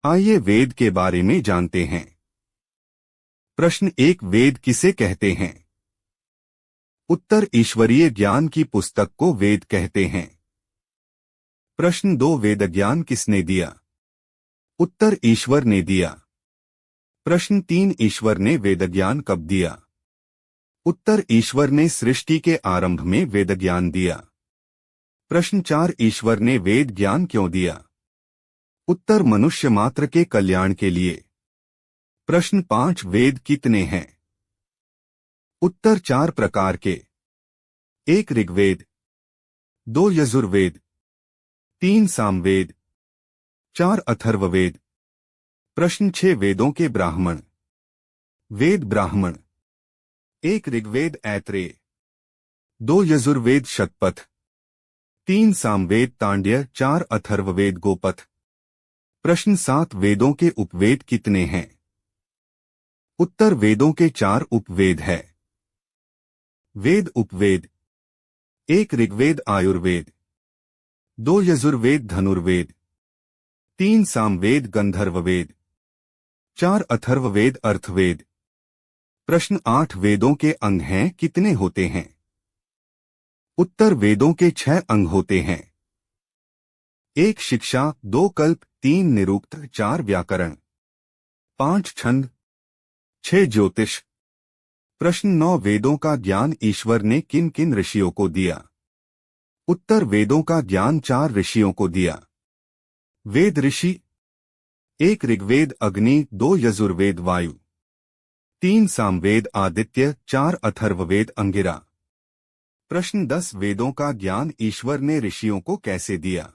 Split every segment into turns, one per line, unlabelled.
आइए वेद के बारे में जानते हैं। प्रश्न 1, वेद किसे कहते हैं? उत्तर, ईश्वरीय ज्ञान की पुस्तक को वेद कहते हैं। प्रश्न 2, वेद ज्ञान किसने दिया? उत्तर, ईश्वर ने दिया। प्रश्न 3, ईश्वर ने वेद ज्ञान कब दिया? उत्तर, ईश्वर ने सृष्टि के आरंभ में वेद ज्ञान दिया। प्रश्न 4, ईश्वर ने वेद ज्ञान क्यों दिया? उत्तर, मनुष्य मात्र के कल्याण के लिए। प्रश्न 5, वेद कितने हैं? उत्तर, 4 प्रकार के। 1 ऋग्वेद, 2 यजुर्वेद, 3 सामवेद, 4 अथर्ववेद। प्रश्न 6, वेदों के ब्राह्मण। वेद ब्राह्मण: 1 ऋग्वेद ऐत्रेय, 2 यजुर्वेद शतपथ, 3 सामवेद तांड्य, 4 अथर्ववेद गोपथ। प्रश्न 7, वेदों के उपवेद कितने हैं? उत्तर, वेदों के 4 उपवेद है। वेद उपवेद: 1 ऋग्वेद आयुर्वेद, 2 यजुर्वेद धनुर्वेद, 3 सामवेद गंधर्ववेद, 4 अथर्ववेद अर्थवेद। प्रश्न 8, वेदों के अंग हैं कितने होते हैं? उत्तर, वेदों के 6 अंग होते हैं। 1 शिक्षा, 2 कल्प, 3 निरुक्त, 4 व्याकरण, 5 छंद, 6 ज्योतिष। प्रश्न 9, वेदों का ज्ञान ईश्वर ने किन किन ऋषियों को दिया? उत्तर, वेदों का ज्ञान 4 ऋषियों को दिया। वेद ऋषि: 1 ऋग्वेद अग्नि, 2 यजुर्वेद वायु, 3 सामवेद आदित्य, 4 अथर्ववेद अंगिरा। प्रश्न 10, वेदों का ज्ञान ईश्वर ने ऋषियों को कैसे दिया?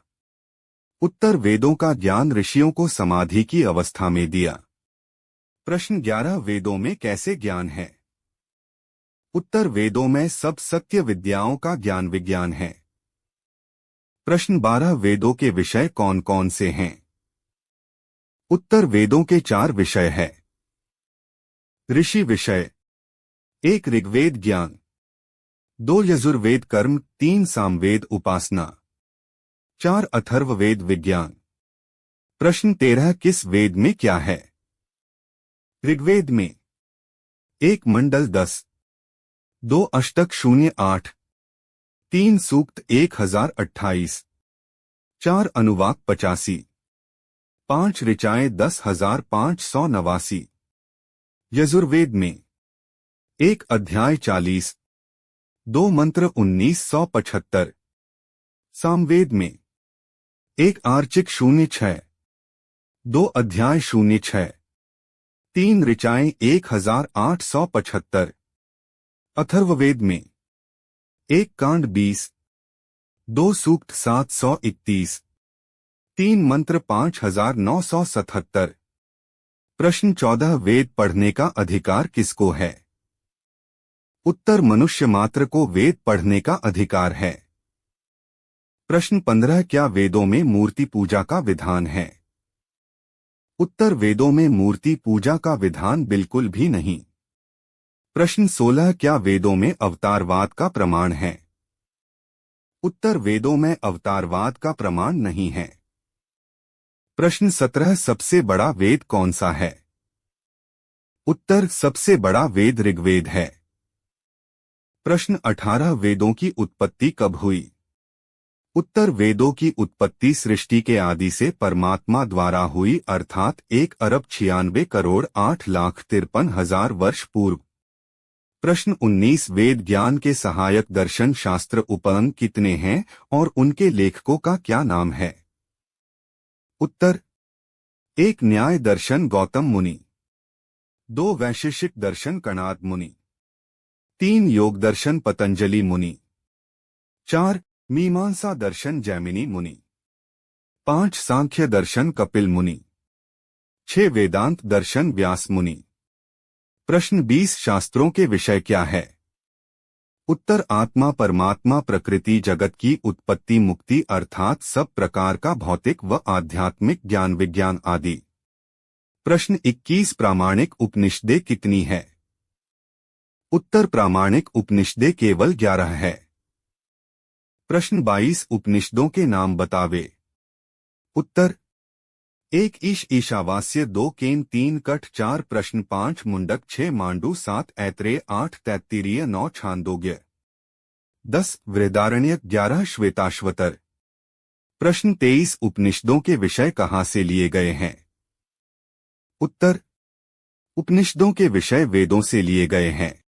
उत्तर, वेदों का ज्ञान ऋषियों को समाधि की अवस्था में दिया। प्रश्न 11, वेदों में कैसे ज्ञान है? उत्तर, वेदों में सब सत्य विद्याओं का ज्ञान विज्ञान है। प्रश्न 12, वेदों के विषय कौन कौन से हैं? उत्तर, वेदों के 4 विषय है। ऋषि विषय: 1 ऋग्वेद ज्ञान, 2 यजुर्वेद कर्म, 3 सामवेद उपासना, 4 अथर्ववेद विज्ञान। प्रश्न 13, किस वेद में क्या है? ऋग्वेद में 1 मंडल 10, 2 अष्टक 08, 3 सूक्त 1028, 4 अनुवाक 85, 5 ऋचाएं 10,589। यजुर्वेद में 1 अध्याय 40, 2 मंत्र 1975। सामवेद में 1 आर्चिक 06, 2 अध्याय 06, 3 ऋचाएं 1875। अथर्ववेद में 1 कांड 20, 2 सूक्त 731, 3 मंत्र 5977। प्रश्न 14, वेद पढ़ने का अधिकार किसको है? उत्तर, मनुष्य मात्र को वेद पढ़ने का अधिकार है। प्रश्न 15, क्या वेदों में मूर्ति पूजा का विधान है? उत्तर, वेदों में मूर्ति पूजा का विधान बिल्कुल भी नहीं। प्रश्न 16, क्या वेदों में अवतारवाद का प्रमाण है? उत्तर, वेदों में अवतारवाद का प्रमाण नहीं है। प्रश्न 17, सबसे बड़ा वेद कौन सा है? उत्तर, सबसे बड़ा वेद ऋग्वेद है। प्रश्न 18, वेदों की उत्पत्ति कब हुई? उत्तर, वेदों की उत्पत्ति सृष्टि के आदि से परमात्मा द्वारा हुई, अर्थात 1,96,08,53,000 वर्ष पूर्व। प्रश्न 19, वेद ज्ञान के सहायक दर्शन शास्त्र उपअंग कितने हैं और उनके लेखकों का क्या नाम है? उत्तर, 1 न्याय दर्शन गौतम मुनि, 2 वैशेषिक दर्शन कणाद मुनि, 3 योग दर्शन पतंजलि मुनि, 4 मीमांसा दर्शन जैमिनी मुनि, 5 सांख्य दर्शन कपिल मुनि, 6 वेदांत दर्शन व्यास मुनि। प्रश्न 20, शास्त्रों के विषय क्या है? उत्तर, आत्मा, परमात्मा, प्रकृति, जगत की उत्पत्ति, मुक्ति अर्थात सब प्रकार का भौतिक व आध्यात्मिक ज्ञान विज्ञान आदि। प्रश्न 21, प्रामाणिक उपनिषदें कितनी है? उत्तर, प्रामाणिक उपनिषदें केवल 11 है। प्रश्न 22, उपनिषदों के नाम बतावे। उत्तर, एक ईशावास्य 2 केन 3 कठ 4 प्रश्न 5 मुंडक 6 मांडू 7 ऐत्रेय 8 तैत्तिरीय 9 छांदोग्य 10 वृहदारण्यक 11 श्वेताश्वतर। प्रश्न 23 उपनिषदों के विषय कहाँ से लिए गए हैं? उत्तर उपनिषदों के विषय वेदों से लिए गए हैं।